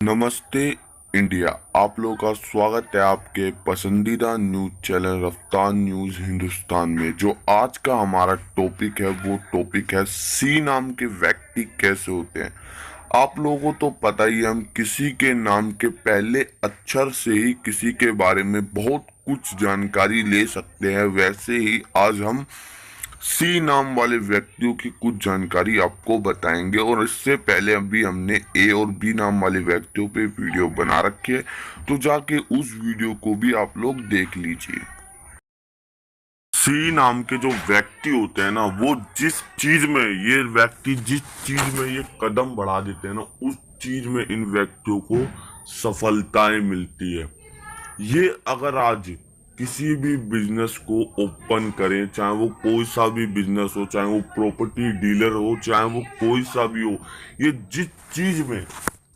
नमस्ते इंडिया। आप लोगों का स्वागत है आपके पसंदीदा न्यूज चैनल रफ्तार न्यूज हिंदुस्तान में। जो आज का हमारा टॉपिक है वो टॉपिक है सी नाम के व्यक्ति कैसे होते हैं। आप लोगों को तो पता ही है, हम किसी के नाम के पहले अक्षर से ही किसी के बारे में बहुत कुछ जानकारी ले सकते हैं। वैसे ही आज हम सी नाम वाले व्यक्तियों की कुछ जानकारी आपको बताएंगे। और इससे पहले अभी हमने ए और बी नाम वाले व्यक्तियों पे वीडियो बना रखी है, तो जाके उस वीडियो को भी आप लोग देख लीजिए। सी नाम के जो व्यक्ति होते हैं ना, वो जिस चीज में ये व्यक्ति जिस चीज में ये कदम बढ़ा देते हैं ना, उस चीज में इन व्यक्तियों को सफलताएं मिलती है। ये अगर आज किसी भी बिजनेस को ओपन करें, चाहे वो कोई सा भी बिजनेस हो, चाहे वो प्रॉपर्टी डीलर हो, चाहे वो कोई सा भी हो, ये जिस चीज में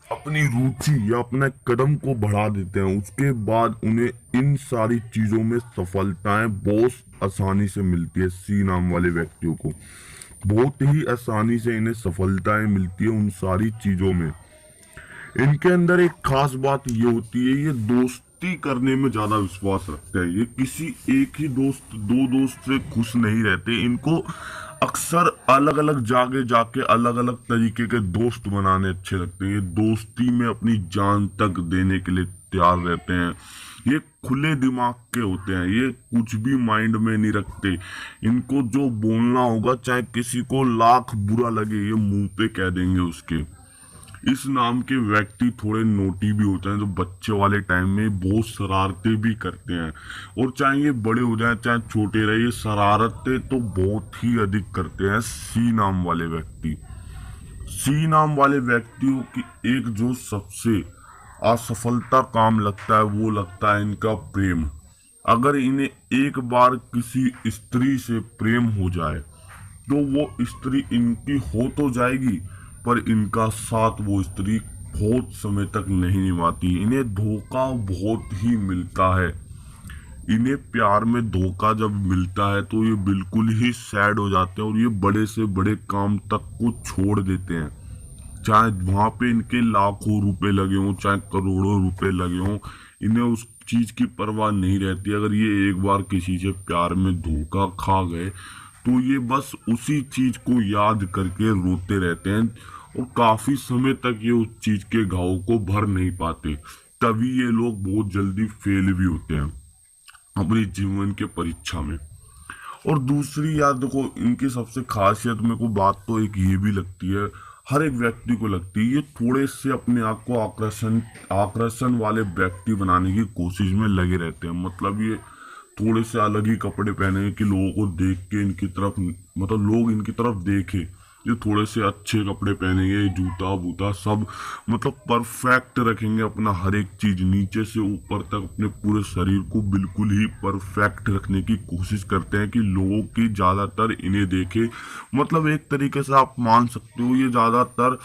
अपनी रुचि या अपने कदम को बढ़ा देते हैं, उसके बाद उन्हें इन सारी चीजों में सफलताएं बहुत आसानी से मिलती है। सी नाम वाले व्यक्तियों को बहुत ही आसानी से इन्हें सफलताएं मिलती है उन सारी चीजों में। इनके अंदर एक खास बात ये होती है, ये दोस्ती करने में ज्यादा विश्वास रखते हैं। ये किसी एक ही दोस्त दो दोस्त से खुश नहीं रहते। इनको अक्सर अलग अलग जगह जाके अलग अलग तरीके के दोस्त बनाने अच्छे लगते हैं। ये दोस्ती में अपनी जान तक देने के लिए तैयार रहते हैं। ये खुले दिमाग के होते हैं, ये कुछ भी माइंड में नहीं रखते। इनको जो बोलना होगा, चाहे किसी को लाख बुरा लगे, ये मुंह पे कह देंगे उसके। इस नाम के व्यक्ति थोड़े नोटी भी होते हैं, जो बच्चे वाले टाइम में बहुत शरारतें भी करते हैं। और चाहे ये बड़े हो जाए चाहे छोटे रहे, ये शरारतें तो बहुत ही अधिक करते हैं सी नाम वाले व्यक्ति। सी नाम वाले व्यक्तियों की एक जो सबसे असफलता काम लगता है, वो लगता है इनका प्रेम। अगर इन्हें एक बार किसी स्त्री से प्रेम हो जाए, तो वो स्त्री इनकी हो तो जाएगी, पर इनका साथ वो स्त्री बहुत समय तक नहीं निभाती। इन्हें धोखा बहुत ही मिलता है। इन्हें प्यार में धोखा जब मिलता है तो ये बिल्कुल ही सैड हो जाते हैं और ये बड़े से बड़े काम तक को छोड़ देते हैं। चाहे वहां पे इनके लाखों रुपए लगे हों, चाहे करोड़ों रुपए लगे हों, इन्हें उस चीज की परवाह नहीं रहती। अगर ये एक बार किसी से प्यार में धोखा खा गए, तो ये बस उसी चीज को याद करके रोते रहते हैं और काफी समय तक ये उस चीज के घाव को भर नहीं पाते। तभी ये लोग बहुत जल्दी फेल भी होते हैं अपने जीवन के परीक्षा में। और दूसरी याद देखो, इनकी सबसे खासियत मेरे को बात तो एक ये भी लगती है, हर एक व्यक्ति को लगती है, ये थोड़े से अपने आप को आकर्षण आकर्षण वाले व्यक्ति बनाने की कोशिश में लगे रहते हैं। मतलब ये थोड़े से अलग ही कपड़े पहने कि लोगों को देख के इनकी तरफ, मतलब लोग इनकी तरफ देखे। ये थोड़े से अच्छे कपड़े पहनेंगे, जूता बूता सब मतलब परफेक्ट रखेंगे। अपना हर एक चीज नीचे से ऊपर तक अपने पूरे शरीर को बिल्कुल ही परफेक्ट रखने की कोशिश करते हैं कि लोगों की ज्यादातर इन्हें देखे। मतलब एक तरीके से आप मान सकते हो, ये ज्यादातर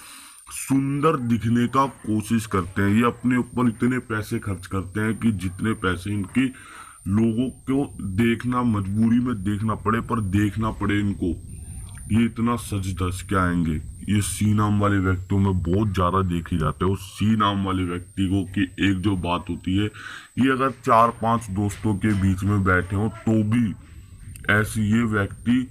सुंदर दिखने का कोशिश करते हैं। ये अपने ऊपर इतने पैसे खर्च करते हैं कि जितने पैसे इनकी लोगों को देखना, मजबूरी में देखना पड़े, पर देखना पड़े इनको, ये इतना सज धज के आएंगे। ये सी नाम वाले व्यक्तियों में बहुत ज्यादा देखे जाते हैं। उस सी नाम वाले व्यक्ति को की एक जो बात होती है, ये अगर 4-5 दोस्तों के बीच में बैठे हो तो भी ऐसे ये व्यक्ति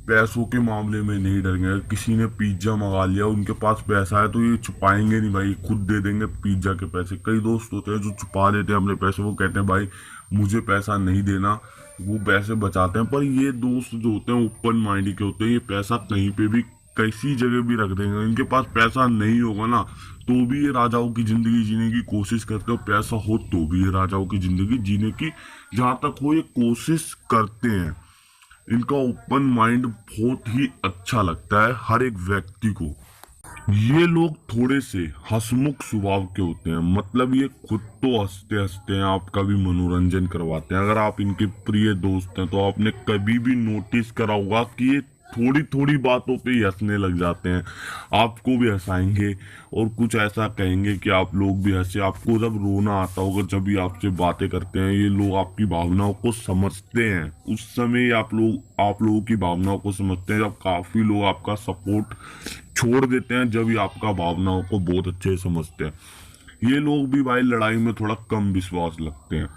पैसों के मामले में नहीं डरेंगे। किसी ने पिज्जा मंगा लिया, उनके पास पैसा है, तो ये छुपाएंगे नहीं भाई, खुद दे देंगे पिज्जा के पैसे। कई दोस्त होते हैं जो छुपा देते हैं अपने पैसे, वो कहते हैं भाई मुझे पैसा नहीं देना, वो पैसे बचाते हैं। पर ये दोस्त जो होते हैं ओपन माइंड के होते हैं, ये पैसा कहीं पे भी किसी जगह भी रख देंगे। इनके पास पैसा नहीं होगा ना, तो भी ये राजाओं की जिंदगी जीने की कोशिश करते हो। पैसा हो तो भी ये राजाओं की जिंदगी जीने की जहां तक हो ये कोशिश करते हैं। इनका ओपन माइंड बहुत ही अच्छा लगता है हर एक व्यक्ति को। ये लोग थोड़े से हंसमुख स्वभाव के होते हैं। मतलब ये खुद तो हंसते हंसते हैं, आपका भी मनोरंजन करवाते हैं। अगर आप इनके प्रिय दोस्त हैं तो आपने कभी भी नोटिस करा होगा कि ये थोड़ी थोड़ी बातों पे ही हंसने लग जाते हैं। आपको भी हंसाएंगे और कुछ ऐसा कहेंगे कि आप लोग भी हंसे। आपको जब रोना आता होगा, जब भी आपसे बातें करते हैं, ये लोग आपकी भावनाओं को समझते हैं। उस समय आप लोगों की भावनाओं को समझते हैं, जब काफी लोग आपका सपोर्ट छोड़ देते हैं, जब ये आपका भावनाओं को बहुत अच्छे से समझते हैं। ये लोग भी भाई लड़ाई में थोड़ा कम विश्वास लगते हैं।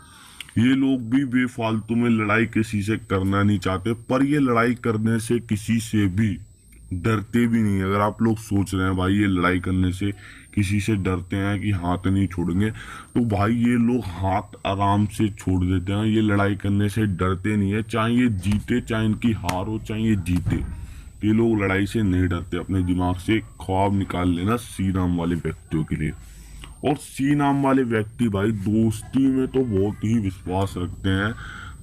ये लोग भी बेफालतू में लड़ाई किसी से करना नहीं चाहते, पर ये लड़ाई करने से किसी से भी डरते भी नहीं। अगर आप लोग सोच रहे हैं भाई ये लड़ाई करने से किसी से डरते हैं कि हाथ नहीं छोड़ेंगे, तो भाई ये लोग हाथ आराम से छोड़ देते हैं। ये लड़ाई करने से डरते नहीं है, चाहे ये जीते, चाहे इनकी हार हो, चाहे ये जीते, ये लोग लड़ाई से नहीं डरते। अपने दिमाग से ख्वाब निकाल लेना सी नाम वाले व्यक्तियों के लिए। और सी नाम वाले व्यक्ति भाई दोस्ती में तो बहुत ही विश्वास रखते हैं।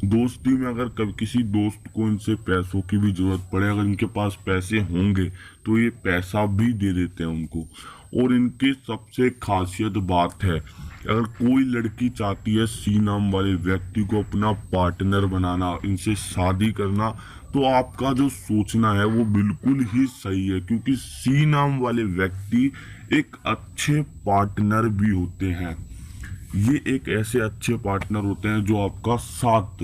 दोस्ती में अगर कभी किसी दोस्त को इनसे पैसों की भी जरूरत पड़े, अगर इनके पास पैसे होंगे तो ये पैसा भी दे देते हैं उनको। और इनकी सबसे खासियत बात है, अगर कोई लड़की चाहती है सी नाम वाले व्यक्ति को अपना पार्टनर बनाना, इनसे शादी करना, तो आपका जो सोचना है वो बिल्कुल ही सही है, क्योंकि सी नाम वाले व्यक्ति एक अच्छे पार्टनर भी होते हैं। ये एक ऐसे अच्छे पार्टनर होते हैं जो आपका साथ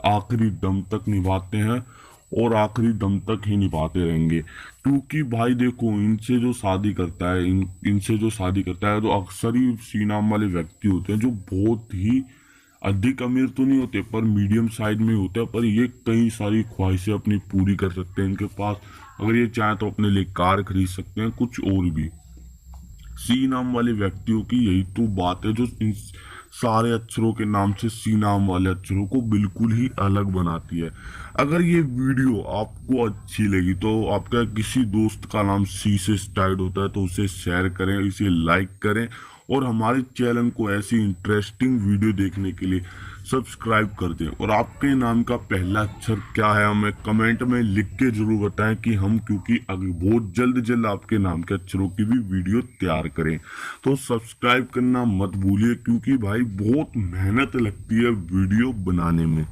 आखिरी दम तक निभाते हैं और आखिरी दम तक ही निभाते रहेंगे। क्योंकि भाई देखो, इनसे जो शादी करता है, इनसे जो शादी करता है, तो अक्सर ही सी नाम वाले व्यक्ति होते हैं जो बहुत ही अधिक अमीर तो नहीं होते, पर मीडियम साइज में होते हैं। पर ये कई सारी ख्वाहिशें अपनी पूरी कर सकते हैं। इनके पास अगर ये चाहे तो अपने लिए कार खरीद सकते हैं, कुछ और भी। सी नाम वाले व्यक्तियों की यही तो बात है जो इन सारे अक्षरों के नाम से सी नाम वाले अक्षरों को बिल्कुल ही अलग बनाती है। अगर ये वीडियो आपको अच्छी लगी तो आपका किसी दोस्त का नाम सी से स्टार्ट होता है तो उसे शेयर करें, इसे लाइक करें, और हमारे चैनल को ऐसी इंटरेस्टिंग वीडियो देखने के लिए सब्सक्राइब कर दें। और आपके नाम का पहला अक्षर क्या है हमें कमेंट में लिख के जरूर बताएं, कि हम क्योंकि अभी बहुत जल्द आपके नाम के अक्षरों की भी वीडियो तैयार करें। तो सब्सक्राइब करना मत भूलिए, क्योंकि भाई बहुत मेहनत लगती है वीडियो बनाने में।